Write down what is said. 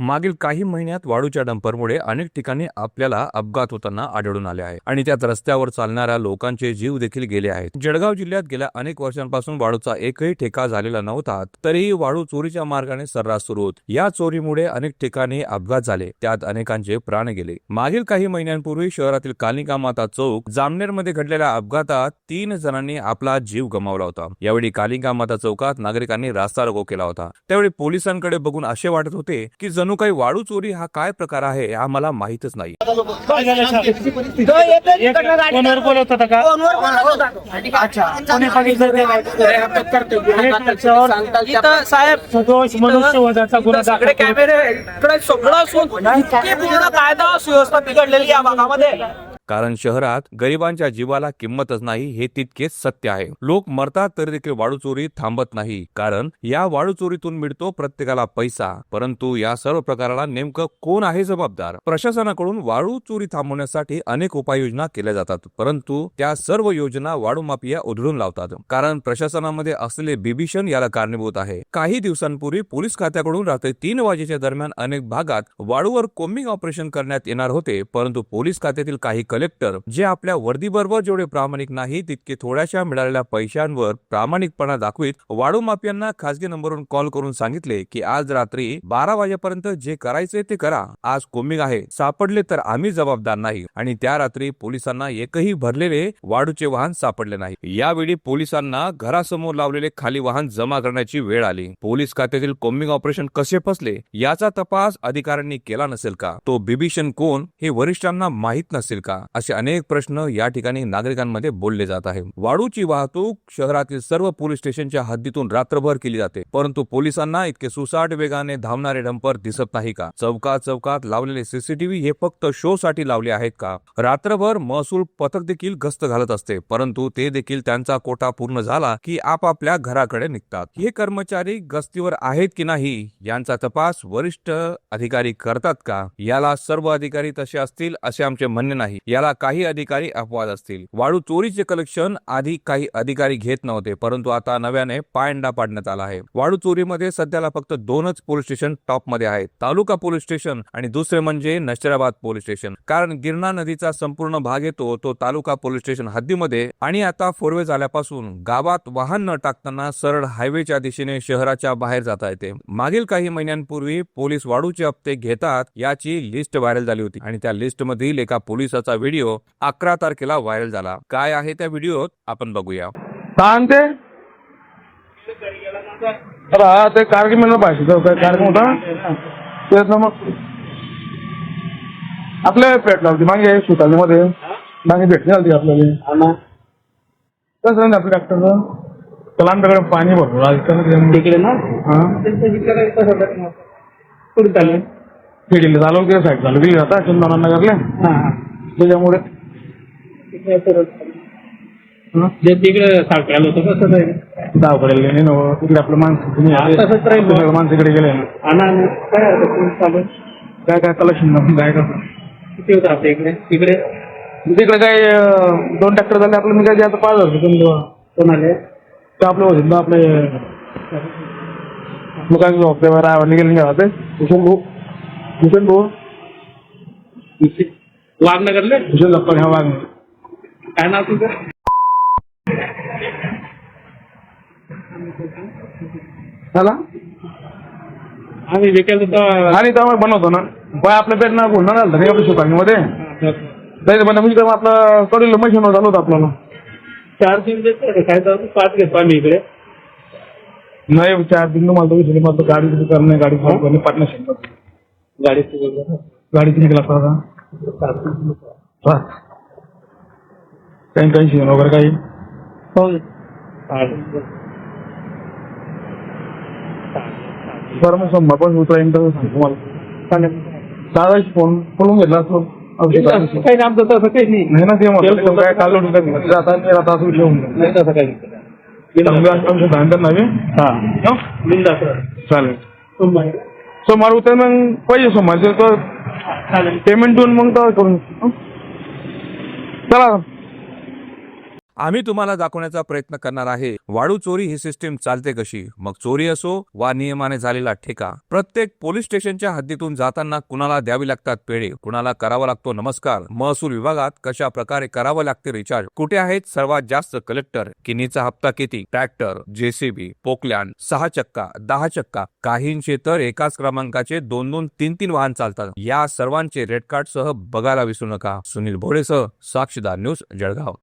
मागील काही महिन्यात वाळूच्या डंपरमुळे अनेक ठिकाणी आपल्याला अपघात होताना आढळून आले आहे आणि त्यात रस्त्यावर चालणाऱ्या लोकांचे जीव देखील गेले आहेत। जळगाव जिल्ह्यात गेल्या अनेक वर्षांपासून वाळूचा एकही ठेका झालेला नव्हता, तरीही वाळू चोरीच्या मार्गाने सर्रास सुरू होत। या चोरीमुळे अनेक ठिकाणी अपघात झाले, त्यात अनेकांचे प्राण गेले। मागील काही महिन्यांपूर्वी शहरातील कालिका माता चौक जामनेरमध्ये घडलेल्या अपघातात 3 जणांनी आपला जीव गमावला होता। यावेळी कालिका माता चौकात नागरिकांनी रास्ता रोको केला होता। त्यावेळी पोलिसांकडे बघून असे वाटत होते की जणू काही वाळू चोरी हा काय प्रकार आहे हे आम्हाला माहितच नाही। साहेब मनुष्यवधाचा गुन्हा सगळे कॅमेरे इकडे सगळं असून इतकी पूर्ण कायदा सुव्यवस्था बिघडलेली या भागामध्ये। कारण शहरात गरिबांच्या जीवाला किंमतच नाही हे तितकेच सत्य आहे। लोक मरतात तरी देखील वाळू चोरी थांबत नाही, कारण या वाळू चोरीतून मिळतो प्रत्येकाला पैसा। परंतु या सर्व प्रकाराला नेमकं कोण आहे जबाबदार? प्रशासनाकडून वाळू चोरी थांबवण्यासाठी अनेक उपाययोजना केल्या जातात, परंतु त्या सर्व योजना वाळू माफिया उधळून लावतात। कारण प्रशासनामध्ये असलेले बिभीषण याला कारणीभूत आहे। काही दिवसांपूर्वी पोलीस खात्याकडून रात्री 3 वाजेच्या दरम्यान अनेक भागात वाळूवर कोम्बिंग ऑपरेशन करण्यात येणार होते, परंतु पोलीस खात्यातील काही कलेक्टर जे आपल्या वर्दीबरोबर जेवढे प्रामाणिक नाही तितके थोड्याशा मिळालेल्या पैशांवर प्रामाणिकपणा दाखवित वाळू माफियांना खासगी नंबरवरून कॉल करून सांगितले की आज रात्री 12 वाजेपर्यंत जे करायचे ते करा, आज कोम्बिंग आहे, सापडले तर आम्ही जबाबदार नाही। आणि त्या रात्री पोलिसांना एकही भरलेले वाळूचे वाहन सापडले नाही। यावेळी पोलिसांना घरासमोर लावलेले खाली वाहन जमा करण्याची वेळ आली। पोलीस खात्यातील कोम्बिंग ऑपरेशन कसे फसले याचा तपास अधिकाऱ्यांनी केला नसेल का? तो बिभीषण कोण हे वरिष्ठांना माहित नसेल का? असे अनेक प्रश्न या ठिकाणी नागरिकांमध्ये बोलले जात आहे। वाळूची वाहतूक शहरातील सर्व पोलीस स्टेशनच्या हद्दीतून रात्रभर केली जाते, परंतु पोलिसांना इतके सुसाट वेगाने धावणारे डंपर दिसत नाही का? चौकात लावलेले सीसीटीव्ही हे फक्त शो साठी लावले आहेत का? रात्रभर महसूल पथक देखील गस्त घालत असते, परंतु ते देखील त्यांचा कोटा पूर्ण झाला की आपापल्या घराकडे निघतात। हे कर्मचारी गस्तीवर आहेत की नाही यांचा तपास वरिष्ठ अधिकारी करतात का? याला सर्व अधिकारी तसे असतील असे आमचे म्हणणे नाही, याला काही अधिकारी अपवाद असतील। वाळू चोरीचे कलेक्शन आधी काही अधिकारी घेत नव्हते, परंतु आता नव्याने पायंडा पाडण्यात आला आहे। वाळू चोरीमध्ये सध्याला फक्त 2च पोलीस स्टेशन टॉप मध्ये आहेत, तालुका पोलीस स्टेशन आणि दुसरे म्हणजे नशिराबाद पोलीस स्टेशन। कारण गिरणा नदीचा संपूर्ण भाग येतो तो तालुका पोलीस स्टेशन हद्दीमध्ये, आणि आता फोरवे झाल्यापासून गावात वाहन न टाकताना सरळ हायवेच्या दिशेने शहराच्या बाहेर जाता येते। मागील काही महिन्यांपूर्वी पोलीस वाळूचे हप्ते घेतात याची लिस्ट व्हायरल झाली होती, आणि त्या लिस्ट मधील एका पोलिसाचा व्हिडिओ 11 तारखेला व्हायरल झाला। काय आहे त्या व्हिडिओत आपण बघूया। सांगते ते कारगिल म्हणलं पाहिजे कार्यक्रम होता तेच ना। मग आपल्या पेट लावते मागे सुतालीमध्ये मागे भेट नाही झाली आपल्याला कसं नाही आपल्या डॉक्टरचं त्याला आमच्याकडे पाणी भरपूर तिकडे ना कुठे चालले खेडीला झालो की साईड झालो गेली जाता चंदना नगरला त्याच्यामुळे तिकडे सापडायला होतं कसं धावपडेल तिकडे आपलं माणसं माणसाकडे गेले काय काय कलेक्शन काय कसं किती होतं आपल्या इकडे तिकडे तिकडे काय 2 ट्रॅक्टर झाले आपलं। मी काय आता 5,000 कोण आले ते आपलं होते ना आपले काय झोपल्यावर आवडले गेले गावात भूषण भाऊ वाघनगरले भूषण लप्पा ह्या वाघ काय नाव तुझं? झाला आम्ही विकायला होतो आणि त्यामुळे बनवतो ना बाय आपल्या पेट ना बोलणार झालं नाही आपल्या सुकांमध्ये म्हणजे आपलं कडील मशीन झालं होतं आपल्याला 4 दिन देतो काय तर 5 घेतो आम्ही इकडे नाही 4 दिन मला विचारले मला गाडी करणे गाडी करणे पार्टनरशिप गाडी तुम्ही केला काही टेन्शन वगैरे काही हो बरं मग सोमवार पण उतरायला सांगतो मला दादाची फोन बोलून घेतला असतो काही आमचं तसं काही नाही ना ते काय काल जाता असं विषय होऊन तसं काही चालेल सोमवार उतर मग पाहिजे सोमवार पेमेंट देऊन मग करून चला। आम्ही तुम्हाला दाखवण्याचा प्रयत्न करणार आहे वाळू चोरी ही सिस्टीम चालते कशी, मग चोरी असो वा नियमाने झालेला ठेका. प्रत्येक पोलीस स्टेशनच्या हद्दीतून जाताना कुणाला द्यावी लागतात पेढे, कुणाला करावा लागतो नमस्कार, महसूल विभागात कशा प्रकारे करावं लागते रिचार्ज, कुठे आहेत सर्वात जास्त कलेक्टर, किनीचा हप्ता किती, ट्रॅक्टर, जेसीबी, पोकलॅन, 6 चक्का, 10 चक्का, काहींचे तर एकाच क्रमांकाचे 2-2, 3-3 वाहन चालतात. या सर्वांचे रेड कार्ड सह बघायला विसरू नका. सुनील भोरेसह साक्षीदार न्यूज, जळगाव.